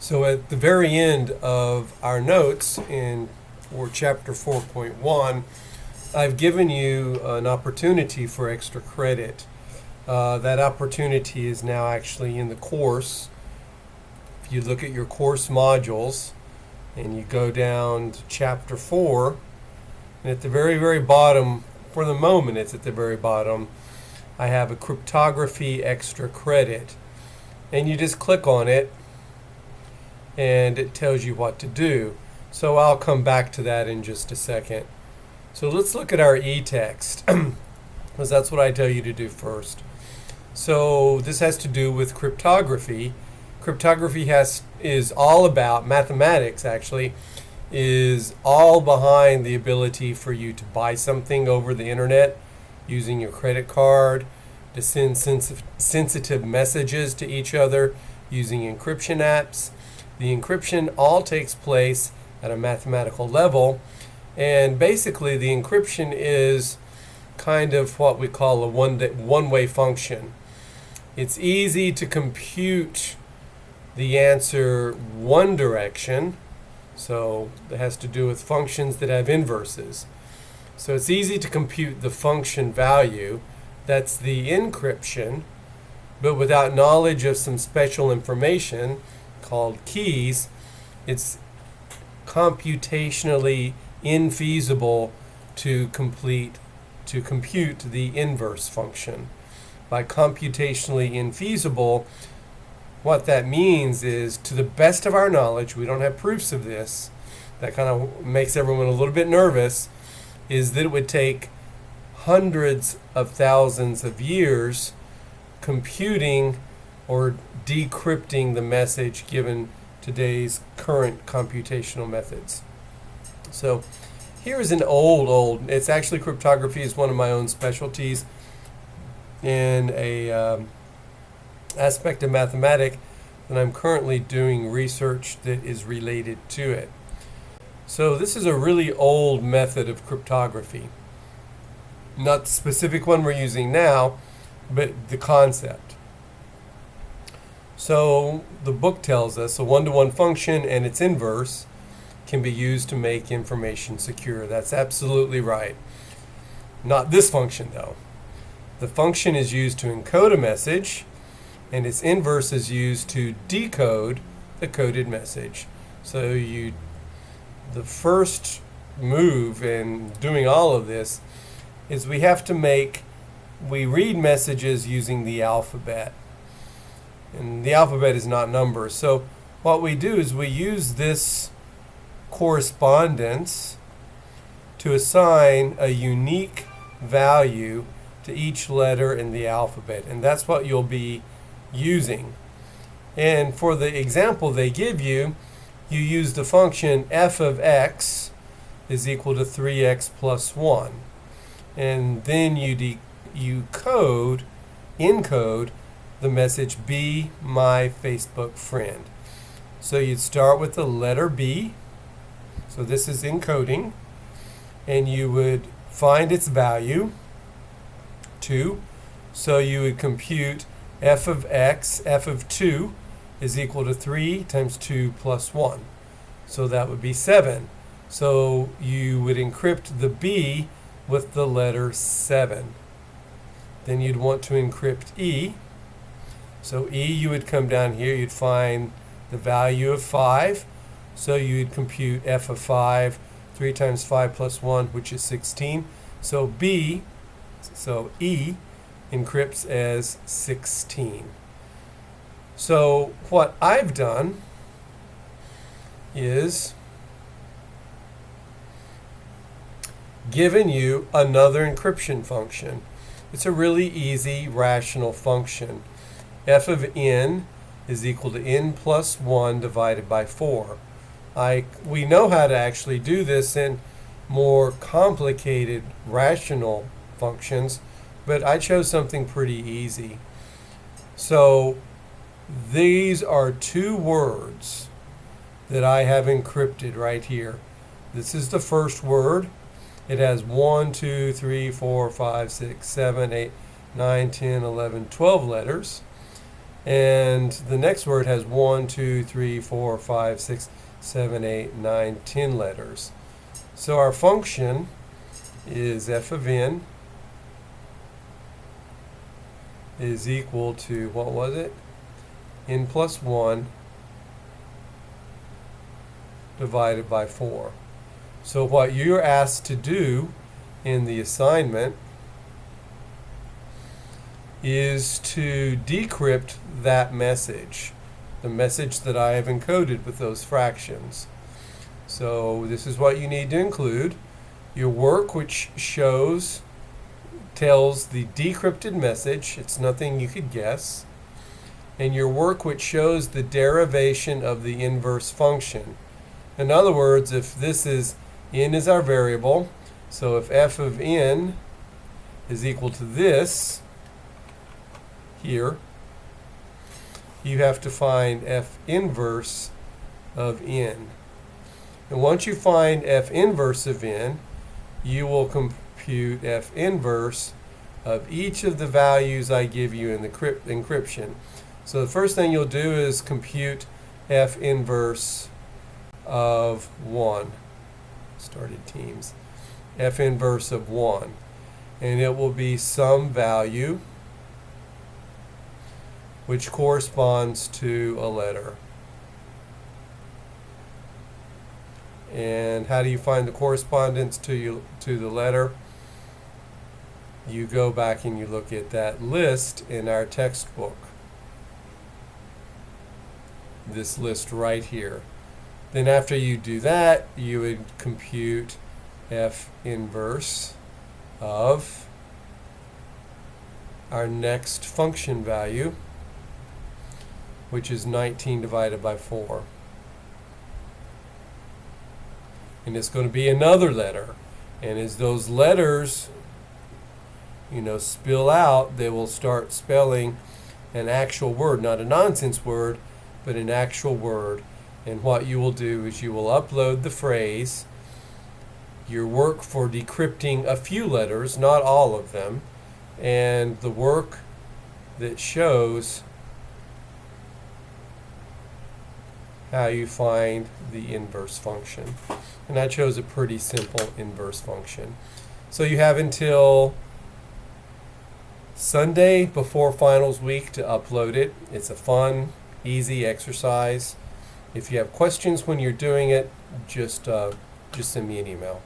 So at the very end of our notes for chapter 4.1, I've given you an opportunity for extra credit. That opportunity is now actually in the course. If you look at your course modules and you go down to chapter 4, and at the very, very bottom, for the moment it's at the very bottom, I have a cryptography extra credit. And you just click on it and it tells you what to do. So I'll come back to that in just a second. So let's look at our e-text, because that's what I tell you to do first. So this has to do with cryptography. Cryptography is all about mathematics, actually, is all behind the ability for you to buy something over the internet using your credit card, to send sensitive messages to each other using encryption apps. The encryption all takes place at a mathematical level, and basically the encryption is kind of what we call a one-way function. It's easy to compute the answer one direction, so it has to do with functions that have inverses. So it's easy to compute the function value, that's the encryption, but without knowledge of some special information called keys, it's computationally infeasible to compute the inverse function. By computationally infeasible, what that means is, to the best of our knowledge, we don't have proofs of this, that kind of makes everyone a little bit nervous, is that it would take hundreds of thousands of years computing or decrypting the message given today's current computational methods. So here is an it's actually, cryptography is one of my own specialties in a aspect of mathematics, and I'm currently doing research that is related to it. So this is a really old method of cryptography. Not the specific one we're using now, but the concept. So the book tells us a one-to-one function and its inverse can be used to make information secure. That's absolutely right. Not this function, though. The function is used to encode a message, and its inverse is used to decode the coded message. So the first move in doing all of this is we read messages using the alphabet. And the alphabet is not numbers. So what we do is we use this correspondence to assign a unique value to each letter in the alphabet. And that's what you'll be using. And for the example they give you, you use the function f of x is equal to 3x plus 1. And then you encode the message, be my Facebook friend. So you'd start with the letter B. So this is encoding. And you would find its value, 2. So you would compute f of x, f of 2, is equal to 3 times 2 plus 1. So that would be 7. So you would encrypt the B with the letter 7. Then you'd want to encrypt E. So E, you would come down here, you'd find the value of 5. So you'd compute f of 5, 3 times 5 plus 1, which is 16. So E encrypts as 16. So what I've done is given you another encryption function. It's a really easy rational function. F of n is equal to n plus 1 divided by 4. We know how to actually do this in more complicated rational functions, but I chose something pretty easy. So these are two words that I have encrypted right here. This is the first word. It has 1, 2, 3, 4, 5, 6, 7, 8, 9, 10, 11, 12 letters. And the next word has 1, 2, 3, 4, 5, 6, 7, 8, 9, 10 letters. So our function is f of n is equal to, what was it? N plus 1 divided by 4. So what you're asked to do in the assignment is to decrypt that message, the message that I have encoded with those fractions. So this is what you need to include. Your work, which tells the decrypted message, it's nothing you could guess, and your work which shows the derivation of the inverse function. In other words, if this is, n is our variable, so if f of n is equal to this here, you have to find f inverse of n. And once you find f inverse of n, you will compute f inverse of each of the values I give you in the encryption. So the first thing you'll do is compute f inverse of 1. Started teams. F inverse of 1. And it will be some value which corresponds to a letter. And how do you find the correspondence to the letter? You go back and you look at that list in our textbook. This list right here. Then after you do that, you would compute f inverse of our next function value, which is 19 divided by 4. And it's going to be another letter. And as those letters, spill out, they will start spelling an actual word, not a nonsense word, but an actual word. And what you will do is you will upload the phrase, your work for decrypting a few letters, not all of them, and the work that shows how you find the inverse function. And I chose a pretty simple inverse function. So you have until Sunday before finals week to upload it. It's a fun, easy exercise. If you have questions when you're doing it, just send me an email.